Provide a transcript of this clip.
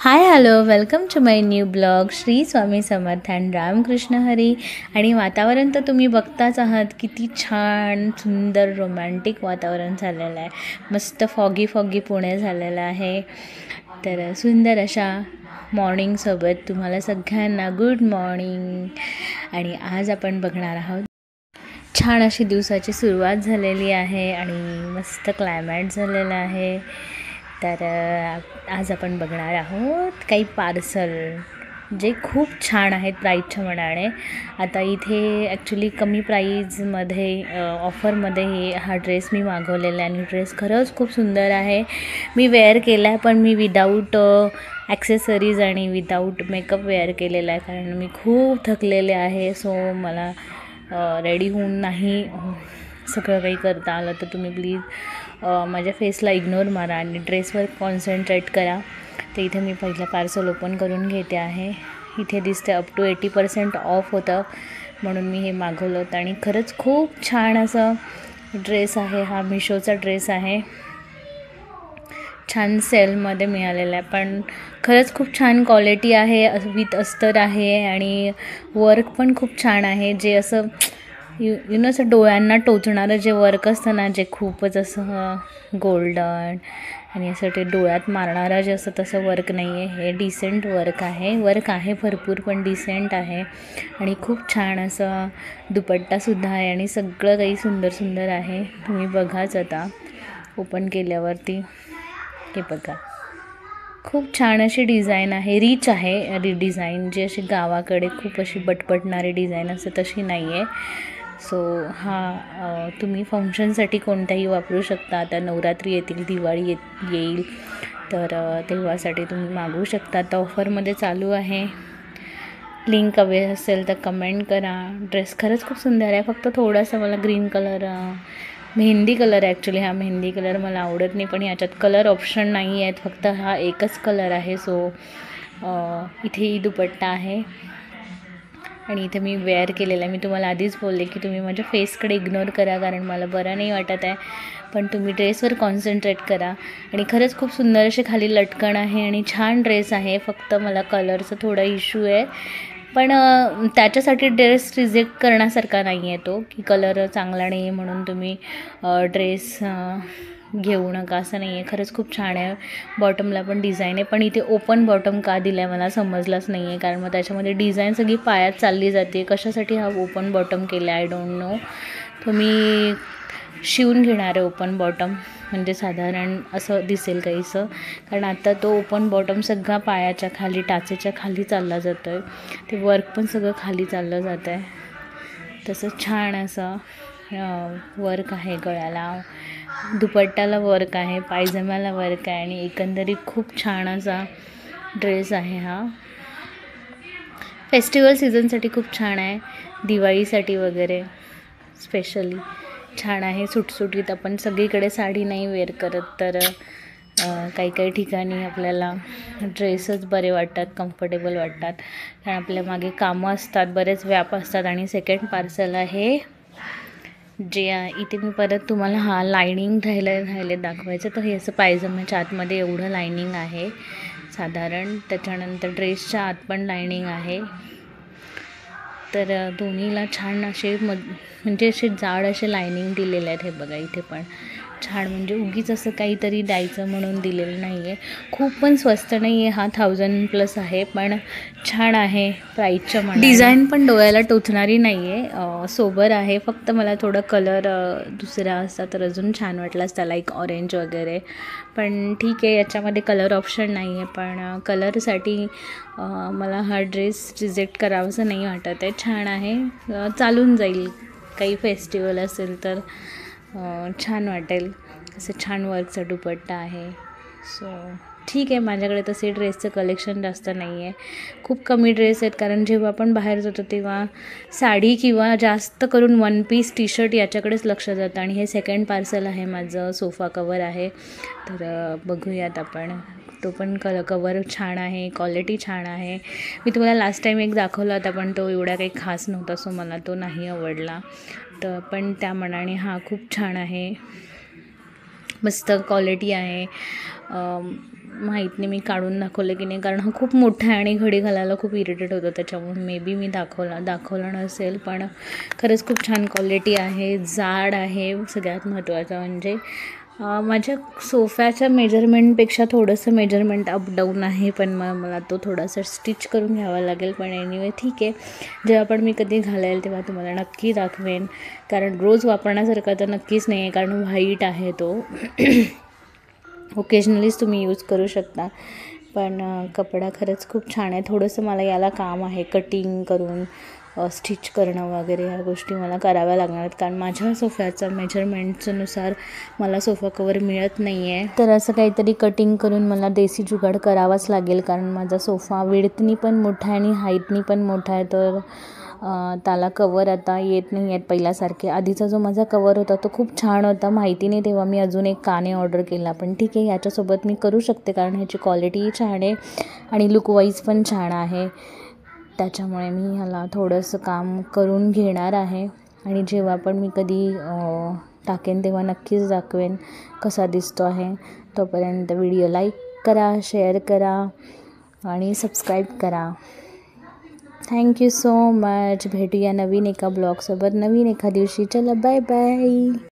High hello welcome to my new blog. Shri Swami Samarth and Ramakrishna Hari. आणि वातावरण तर तुम्ही बघताच आहात, किती छान सुंदर रोमॅन्टिक वातावरण झालेलं आहे. मस्त फॉगी पुणे झालेलं आहे. तर सुंदर अशा मॉर्निंगसोबत तुम्हाला सगळ्यांना गुड मॉर्निंग. आणि आज आपण बघणार आहोत, छान अशी दिवसाची सुरुवात झालेली आहे आणि मस्त क्लायमॅट झालेलं आहे. तर आज आपण बघणार आहोत काही पार्सल जे खूप छान आहेत प्राईजच्या मनाने. आता इथे ॲक्च्युली कमी प्राईजमध्ये ऑफरमध्ये हा ड्रेस मी मागवलेला आहे आणि ड्रेस खरंच खूप सुंदर आहे. मी वेअर केला आहे, पण मी विदाऊट ॲक्सेसरीज आणि विदाऊट मेकअप वेअर केलेला आहे, कारण मी खूप थकलेले आहे. सो मला रेडी होऊन नाही सगळं काही करता आलं, तर तुम्ही प्लीज माझ्या फेसला इग्नोर मारा आणि ड्रेसवर कॉन्सन्ट्रेट करा. तर इथे मी पहिलं पार्सल ओपन करून घेते आहे. इथे दिसते अप टू 80% ऑफ होतं, म्हणून मी हे मागवलं होतं. आणि खरंच खूप छान असं ड्रेस आहे. हा मिशोचा ड्रेस आहे, छान सेलमध्ये मिळालेला आहे, पण खरंच खूप छान क्वालिटी आहे. विथ अस्तर आहे आणि वर्क पण खूप छान आहे. जे असं यु नो असं डोळ्यांना टोचणारं जे वर्क असतं ना, जे खूपच असं गोल्डन आणि असं ते डोळ्यात मारणारं जे असं तसं वर्क नाही आहे. हे डिसेंट वर्क आहे भरपूर, पण डिसेंट आहे. आणि खूप छान असं दुपट्टासुद्धा आहे आणि सगळं काही सुंदर आहे. तुम्ही बघाच आता ओपन केल्यावरती. हे बघा, खूप छान अशी डिझाईन आहे, रिच आहे डिझाईन. जी अशी गावाकडे खूप अशी बटबटणारी डिझाईन असते तशी नाही आहे. सो हा तुम्ही फंक्शनसाठी कोणताही वापरू शकता. आता नवरात्री येतील, दिवाळी येईल, तर तेव्हासाठी तुम्ही मागवू शकता. आता ऑफरमध्ये चालू आहे. लिंक हवे असेल तर कमेंट करा. ड्रेस खरंच खूप सुंदर आहे. फक्त थोडासा मला ग्रीन कलर, मेहंदी कलर आहे ॲक्च्युली. हा मेहंदी कलर मला आवडत नाही, पण याच्यात कलर ऑप्शन नाही आहेत, फक्त हा एकच कलर आहे. सो इथेही दुपट्टा आहे आणि इथे मी वेअर केलेलं आहे. मी तुम्हाला आधीच बोलले की तुम्ही माझ्या फेसकडे इग्नोर करा, कारण मला बरं नाही वाटत आहे, पण तुम्ही ड्रेसवर कॉन्सन्ट्रेट करा. आणि खरंच खूप सुंदर असे खाली लटकन आहे आणि छान ड्रेस आहे. फक्त मला कलरचा थोडा इश्यू आहे, पण त्याच्यासाठी ड्रेस रिजेक्ट करण्यासारखा नाही आहे तो, की कलर चांगला नाही आहे म्हणून तुम्ही ड्रेस घेऊ नका, असं नाही आहे. खरंच खूप छान आहे. बॉटमला पण डिझाईन आहे, पण इथे ओपन बॉटम का दिला आहे मला समजलंच नाही आहे, कारण मग त्याच्यामध्ये डिझाईन सगळी पायात चालली जाते. कशासाठी हा ओपन बॉटम केला आय डोंट नो. तो मी शिवून घेणार आहे ओपन बॉटम, म्हणजे साधारण असं दिसेल काहीसं, कारण आता तो ओपन बॉटम सगळा पायाच्या खाली, टाचेच्या खाली चालला जातो आहे. ते वर्क पण सगळं खाली चाललं जातं आहे. तसं छान असं वर्क आहे. गळ्याला, दुपट्ट्याला वर्क आहे, पायजम्याला वर्क आहे आणि एकंदरीत खूप छान असा ड्रेस आहे हा. फेस्टिवल सीझनसाठी खूप छान आहे, दिवाळीसाठी वगैरे स्पेशली छान आहे. सुटसुटीत, आपण सगळीकडे साडी नाही वेअर करत, तर काही ठिकाणी आपल्याला ड्रेसच बरे वाटतात, कम्फर्टेबल वाटतात, कारण आपल्या मागे कामं असतात, बरेच व्याप असतात. आणि सेकंड पार्सल आहे जे इथे मी परत तुम्हाला लायनिंग राहिले दाखवायचं. तर हे असं पायजमाच्या आतमध्ये एवढं लायनिंग आहे साधारण. त्याच्यानंतर ड्रेसच्या आत पण लायनिंग आहे. तर दोन्हीला छान असे म्हणजे असे जाड असे लायनिंग दिलेले आहेत. हे बघा, इथे पण छान, म्हणजे उगीच असं काहीतरी द्यायचं म्हणून दिलेलं नाही आहे. खूप पण स्वस्त नाही आहे हा, 1000+ आहे, पण छान आहे प्राईजच्या मनाने. डिझाईन पण डोळ्याला टोचणारी नाही आहे, सोबर आहे. फक्त मला थोडं कलर दुसरा असता तर अजून छान वाटला असता, लाईक ऑरेंज वगैरे, पण ठीक आहे, याच्यामध्ये कलर ऑप्शन नाही आहे. पण कलरसाठी मला हा ड्रेस रिजेक्ट करावासा नाही वाटत आहे. छान आहे, चालून जाईल. काही फेस्टिवल असेल तर छान वाटेल. असं छान वर्कचा दुपट्टा आहे. सो ठीक आहे, माझ्याकडे तसे ड्रेसचं कलेक्शन जास्त नाही आहे, खूप कमी ड्रेस आहेत, कारण जेव्हा आपण बाहेर जातो तेव्हा साडी किंवा जास्त करून 1 पीस टी शर्ट याच्याकडेच लक्ष जातं. आणि हे सेकंड पार्सल आहे माझं, सोफा कवर आहे. तर बघूयात आपण. तो पण कवर छान आहे, क्वालिटी छान आहे. मी तुम्हाला लास्ट टाईम एक दाखवला होता, पण तो एवढा काही खास नव्हता, सो मला तो नाही आवडला. तर पण त्या मनाने हा खूप छान आहे, मस्त क्वालिटी आहे. माहीत नाही मी काढून दाखवलं की नाही, कारण हा खूप मोठा आहे आणि घडी घालायला खूप इरिटेट होतं, त्याच्यामुळे मे बी मी दाखवलं नसेल. पण खरंच खूप छान क्वालिटी आहे, जाड आहे. सगळ्यात महत्त्वाचं म्हणजे माझ्या सोफ्याच्या मेजरमेंटपेक्षा थोडंसं मेजरमेंट अप डाऊन आहे, पण मला तो थोडासा स्टिच करून घ्यावा लागेल. पण एनिवे ठीक आहे, जेव्हा पण मी कधी घालेल तेव्हा तुम्हाला नक्की दाखवेन, कारण रोज वापरण्यासारखा तर नक्कीच नाही आहे, कारण व्हाईट आहे तो. ओकेजनलीच तुम्ही यूज करू शकता. पण कपडा खरंच खूप छान आहे. थोडंसं मला याला काम आहे, कटिंग करून स्टिच करणं वगैरे ह्या गोष्टी मला कराव्या लागणार आहेत, कारण माझ्या सोफ्याचं मेजरमेंटनुसार मला सोफा कवर मिळत नाही आहे. तर असं काहीतरी कटिंग करून मला देसी जुगाड करावाच लागेल, कारण माझा सोफा विड्थनी पण मोठा आहे आणि हाईटनी पण मोठा आहे. तर त्याला कवर आता येत नाही आहेत पहिल्यासारखे. आधीचा जो माझा कवर होता तो खूप छान होता, माहिती नाही तेव्हा मी अजून एक काने ऑर्डर केला. पण ठीक आहे, ह्याच्यासोबत मी करू शकते, कारण ह्याची क्वालिटीही छान आहे आणि लुकवाईज पण छान आहे. त्याच्यामुळे मी ह्याला थोडंसं काम करून घेणार आहे आणि जेव्हा पण मी कधी टाकेन तेव्हा नक्कीच दाखवेन कसा दिसतो आहे. तोपर्यंत व्हिडिओ लाईक करा, शेअर करा आणि सबस्क्राईब करा. Thank you so much. भेटूया नवीन एका ब्लॉगसोबत नवीन एका दिवशी. चला बाय बाय.